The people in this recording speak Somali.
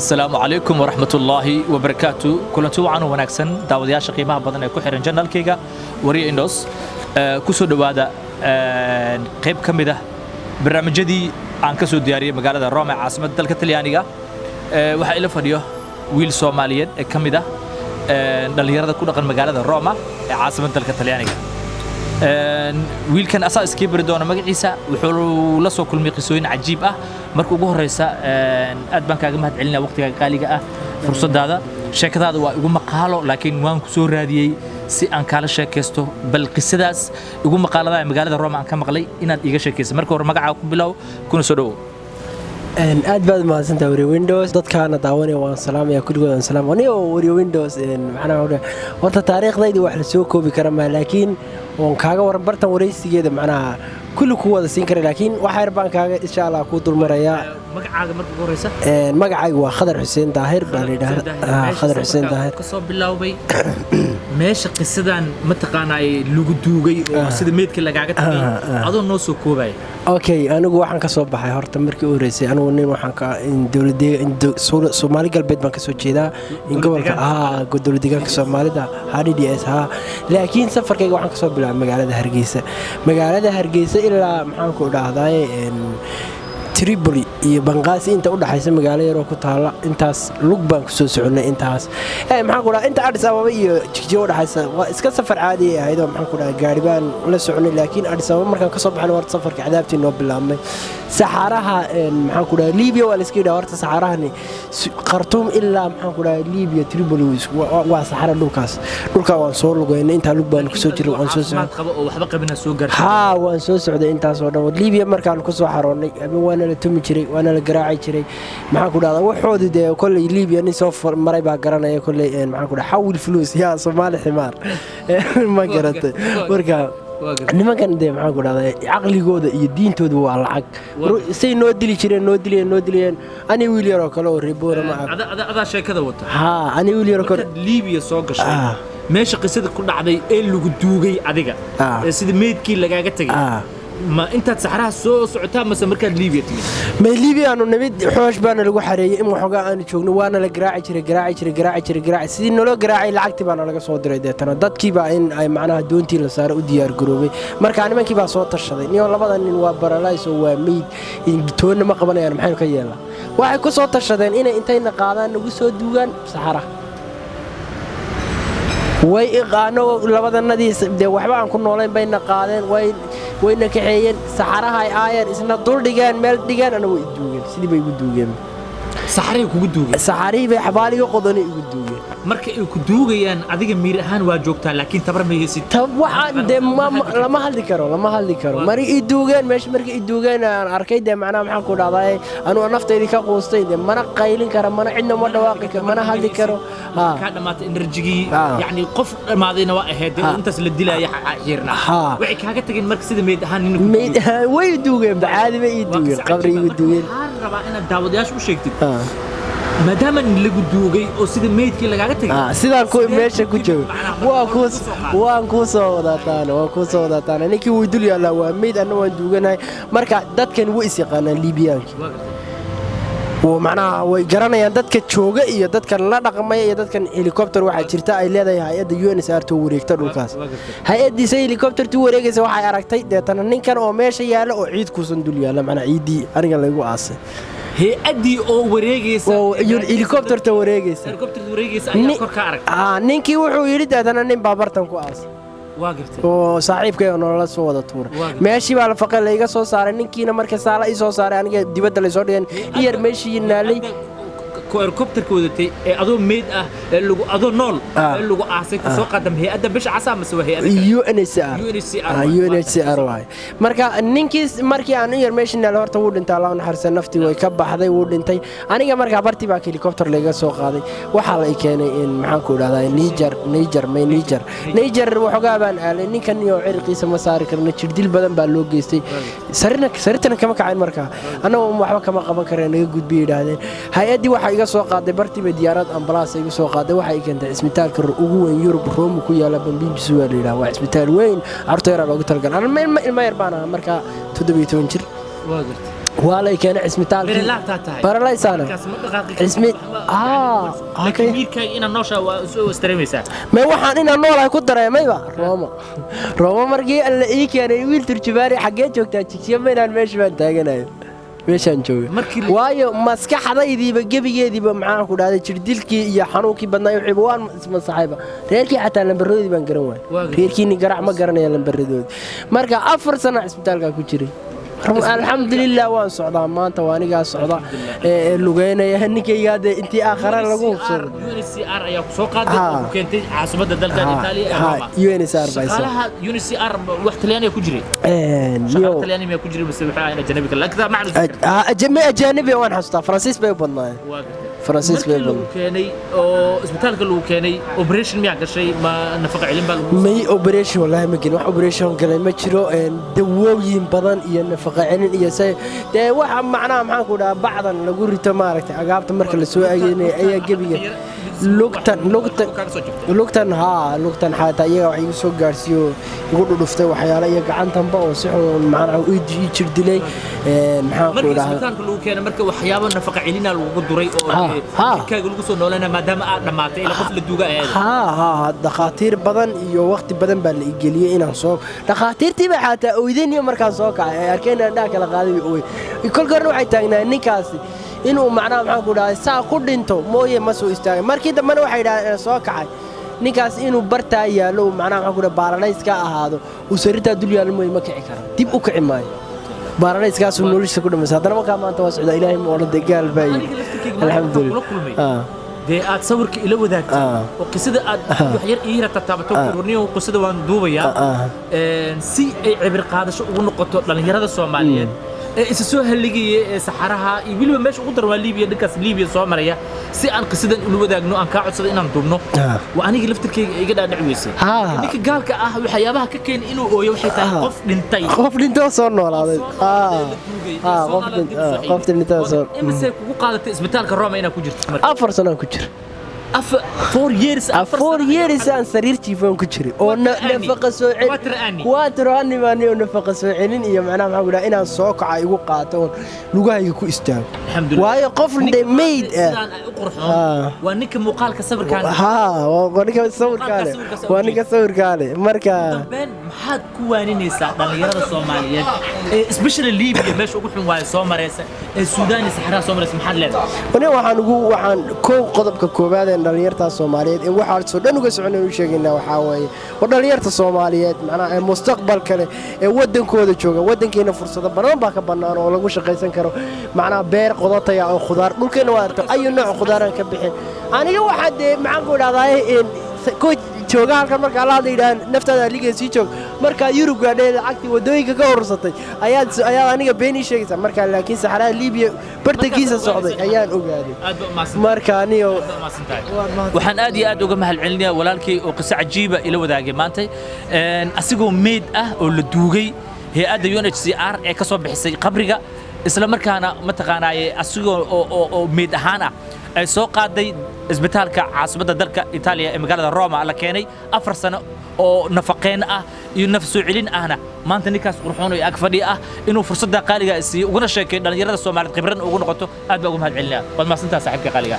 السلام عليكم ورحمة الله وبركاته. كلنتو عن وناكسن داودياشا قيمها بدن ku xiran channelkayga Warrior Indos ku soo dhawaada qayb kamid ah barnaamijyadii aan ka soo diyaariyay magaalada Rome caasimadda dalka Talyaaniga waxa ila fadhiyo wiil Soomaaliyeed ee kamid ah dhalinyarada ku dhaqan magaalada Rome ee caasimadda dalka Talyaaniga wiilkan asaa iska bari doona magaciisa wuxuu la soo kulmay qisooyin cajiib ah markii ugu horeysa aad baan kaaga mahad celinaa waqtiga qaaliga ah fursadaada sheekadaada waa igu maqaalo laakiin waan ku soo raadiyay si aan kala sheekaysto bal qisadaas igu maqaalada magaalada Rome aan ka maqlay inaad iga sheekayso marka hore magaca ku bilow kuna soo dhawo aad baad mahadsantahay Warrior Windows dadkaana daawanaya waan salaamaya kulligood aan salaam wani oo Warrior Windows macnaha horta taariikhdayda wax la soo koobi kara ma laakiin waan kaaga waran bartan wareysigeeda macnaha kullu ku wada siin kara laakiin waxa yar baan kaaga insha Allah ku dulmaraya magacaaga markii ugu horeysa magacaygu waa Khadar Xuseen Daahir baan leeyahay Khadar Xuseen Daahir ka soo bilaaway meesha qisadan ma taqaanay lagu duugay oo sida meedka lagaaga tagay adoo noo soo koobay okay anigu waxaan ka soo baxay horta markii u horeysay anigu nin waxaan ka dawladda Soomaali galbeed baan ka soo jeedaa in gobolka dawladda deegaanka Soomaalida HDDS laakiin safarkayga waxaan ka soo bilaabay magaalada Hargeysa ilaa maxaan ku dhahday Tripoli iyo Benghazi inta u dhaxaysa magaalo yar oo ku taala intaas lug baan ku soo soconay intaas maxaan ku dhahay inta Addis Ababa iyo Jigjiga u dhaxaysa waa iska safar caadi ah ayadoo maxaan ku dhahay gaari baan la soconay laakiin Addis Ababa markaan ka soo baxnay war safarka cadaabtii noo bilaabmay saxaraha maxaan ku dhahay Liibiya waa la iska dhahay horta saxarahani Khartoum ilaa maxaan ku dhahay Liibiya Tripoli waa saxara dhulka waan soo lugaynay inta lug baan ku soo jiray waan soo socday qabo oo waxba qabina soo gaartay waan soo socday intaas oo dhan Liibiya markaan ku soo xaroonay waana la tumi jiray waana la garaaci jiray maxaan ku dhahdaa waxoodu de kulli Liibiya nin soo maray baa garanaya kulli maxaan ku dhahay xawil fuluus yaa Soomaali ximaar ma garatay marka nimankan de maxaan ku dhahdaa aqligooda iyo diintooda waa lacag say noo dili jireen ani wiil yar oo kale oo reeboora ma ada sheekada wata ani wiil yar oo kale Liibiya soo gashay meesha qisada ku dhacday ee lagu duugay adiga sida meedkii lagaaga tagay ما أنت تسحرها سعتها مثلا مركز ليبيا تيجي ما ليبيا أنا نبي حوش بنا لقوا حريه إما حقا أنا شغل وأنا لقراعي سيدنا لو قراعي لعقتي بنا لقى صوت ريدة أنا ضد كيبا إن أي معناها دونتي لصار وديار جروبي مركز أنا ما كيبا صوت الشذي نيو الله بدن إن وبرلايس وميد إن تون ما قبلنا يعني محل كيلا واحد كصوت الشذي إن أنتين قاعدين نقول صوت دوغان سحرة way iqaano labada nadiis de waxba aan ku noolayn bayna qaadeen wayna kaxeeyeen saxaraha ay aayar isna dul dhigaan meel dhigaan ana way duugeen sidii bay ugu duugeen saxaray kugu duugeen saxaray bay xabaaliga qodani ugu duugeen marka ay ku duugayaan adiga miir ahaan waa joogtaa laakiin tabar ma haysid tab waxaan de lama hadli karo mari i duugeen meesha markii i duugeen aan arkay de macnaha maxaan ku dhahday anu naftaydi ka qoostay de mana qaylin karo mana cidna ma dhawaaqi karo mana hadli karo ka dhamaatay energy yani qof dhamaadayna waa ahayd intaas la dilaya xiirna waxay kaaga tageen marka sida meed ahaan way duugeen baadi bay i duugeen qabri i duugeen rabaa inaad daawadayaasha u sheegtid maadaama lagu duugay oo sida meedkii lagaaga tagay sidaan ku meesha ku joogo waan ku soo wadataan ninkii uu dul yaala waa meed anna waan duuganahay marka dadkan way is yaqaanaan Liibiyaanki ومعناها وجرانيان دتك جوجا iyo dadkan la dhaqmay iyo dadkan helicopter waxa jirta ay leedahay hay'adda UNHCR to wareegta dhulkaas hay'addiisa helicopter to wareegaysa waxa ay aragtay deetana ninkan oo meesha yaala oo ciid ku san dul yaala macna ciidii aniga lagu aasay hay'addii oo wareegaysa oo helicopter to wareegaysa ayaa kor ka aragtay ninkii wuxuu yiri deetana nin baabartan ku aasay oo saaxiibkay oo nolol soo wada tuuray meeshii baa la faqay la iga soo saaray ninkiina markii saala ii soo saaray aniga dibadda la soo dhigeen iyar meeshii naalay helicopter koodtay ee adoo meed ah ee lagu adoo nool ee lagu aasay ku soo qadam hay'adda bisha casaa ma soo hay'adda UNHCR waay marka ninkiis markii aan yar meeshii naalay horta wuu dhintay Allah naxariisto naftii way ka baxday wuu dhintay aniga marka bartii baa helicopter la iga soo qaaday waxa la keenay in maxaan ku dhahdaa Niger waxoogaa baan aalay ninkan iyo cirqiisa ma saari karna jirdil badan baa loo geystay sarirtan kama kacayn marka anagu waxba kama qaban kareen naga gudbiyay yiraahdeen hay'adii waxa iga soo qaaday bartiba diyaarad ambalaas iga soo qaaday waxa ay keentay isbitaalka ugu weyn Yurub Rome ku yaala Bambinji waa leeyahay waa isbitaal weyn artayra loogu talgal ana ilma yar baan marka 17 jir والله كان اسمتال لا تاتاي برلايس انا اسمي لكن ميركا إن النوشة واسترميسا ما waxaan ina noolahay ku dareemayba Roma markii alla ii keenay wiil turjubaari xagee joogtaa jigsiya meelaan meesha baan taaganahay meeshaan jooga waayo maskaxdaydiiba gebigeediiba maxaan ku dhahday jirdilkii iyo xanuunkii badnaa wixii waan isma saxayba reerkii xataa lambaroodii baan garan waayay reerkiini garac ma garanaya lambaroodii marka 4 sano isbitaalka ku jiray الحمد لله وان صعدا maanta waa aniga socda ee lugeynaya ninkayga intii aakhiraan lagu hubsado UNHCR ayaa ku soo qaaday oo keentay caasimada dalka Itaaliya ee Roma UNHCR shaqaalaha UNHCR wax Talyaani ku jiray shaqaalaha Talyaani ma ku jiray mise waxa ay ajnabi kala kada macna jamii ajnabi waan xasuustaa Faransiis bay badnaa Faransiis bay badnaa keenay oo isbitaalka lagu keenay operation miyaa gashay ma nafaqa cilin baa lagu may operation wallahi ma gelin wax operation galay ma jiro dawooyin badan iyo nafaqa cilin iyo say waxa macnaha maxaan ku dhahaa bacdan lagu rito maaragtay agaabta marka la soo ayeynay ayaa gebiga lugtan xataa iyaga wax igu soo gaarsiiyo igu dhudhuftay waxyaalo iyo gacantanba oo si xun macnaha u jir dilay maxaan ku dhahaa isbitaalka lagu keenay marka waxyaabo nafaqa cilina lagu duray oo kaaga lagu soo nooleena maadaama aad dhamaatay ila qof la duuga ahayd dhakhaatiir badan iyo waqti badan baa la igeliyay inaan soo dhakhaatiirtiiba xataa ooydeen iyo markaan soo kacay ay arkeen inaan dhac kala qaaday ooy kolkorna waxay taagnaa ninkaasi inuu macnaha maxaan ku dhahay saa ku dhinto mooye ma soo istaagay markii dambena waxay dhahdeen soo kacay ninkaas inuu bartaa yaalo macnaha maxaan ku dhahay baaralays ka ahaado uu sariirta dul yaalo mooye ma kici karo dib u kici maayo baaralays uu noloshiisa ku dhamaysa haddana markaa maanta waa socda ilaahay ma odhan degaal baa alxamdulillah dee aad sawirka ila wadaagtay oo qisada aad wax yar ii ratataabto korniyo qisada waan duubayaa si ay cibir qaadasho ugu noqoto dhalinyarada Soomaaliyeed isa soo haligay saxaraha iyo waliba meesha ugu darwaa Liibiya dhankaas Liibiya soo maraya si aan qisadan ula wadaagno aan ka codsado inaan duubno waa aniga laftirkeyga iga dhaadhicweysay ninka gaalka ah waxyaabaha ka keen inuu ooyo waxay tahay qof dhintay soo noolaaday qof dhintay soo imise kugu qaadatay isbitaalka Roma inaad ku jirto markaa 4 sano ku jira 4 years aan sariir jiifan ku jiray oo nafaqa soo celin waatiraani baan iyo nafaqa soo celin iyo macnaha maxaa ku dhahay inaan soo kaca igu qaato lugahayga ku istaago waayo qof mayd waa ninka muuqaalka sawirkaan waa ninka sawirkaan marka maxaad ku waaninaysaa dhalinyarada Soomaaliyeed especially Liibiya meesha ugu xun waay soo mareysa Suudaan iyo Saxaraha soo mareysa maxaad leedahay waxaan qodobka koobaad dhalinyarta Soomaaliyeed ee waxa soo dhan uga soconay u sheegaynaa waxa waaye dhalinyarta Soomaaliyeed macnaha mustaqbalka leh ee wadankooda jooga wadankeena fursado badan baa ka banaan oo lagu shaqaysan karo macnaha beer qodotaya oo khudaar dhulkeena waa arto ayu nooc khudaar ka bixin aniga waxa maxaan ku dhahdaa jooga halkan marka la hadlayaan naftada liga sii joog marka Yurub gaadhay lacagti wadooyinka ka horsatay ayaa aniga beenii sheegaysa marka laakiin saxaraha Liibiya bartagiisa socday ayaan ogaaday marka aniyo waxaan aad iyo aad uga mahadcelinayaa walaalkay oo qiso cajiiba ila wadaagay maanta asigoo meed ah oo la duugay hay'adda UNHCR ee ka soo bixisay qabriga isla markaana ma taqaanaaye asigoo oo meed ahaan ah ay soo qaaday isbitaalka caasimada dalka Itaaliya ee magaalada Roma la keenay 4 sano oo nafaqeen ah iyo naf soo celin ahna maanta ninkaas qurxoon oo ag fadhi ah inuu fursada qaaliga si uguna sheekay dhalinyarada Soomaaliyeed khibran ugu noqoto aad baa ugu mahadcelinayaa wad maasantaa saaxiibka qaaliga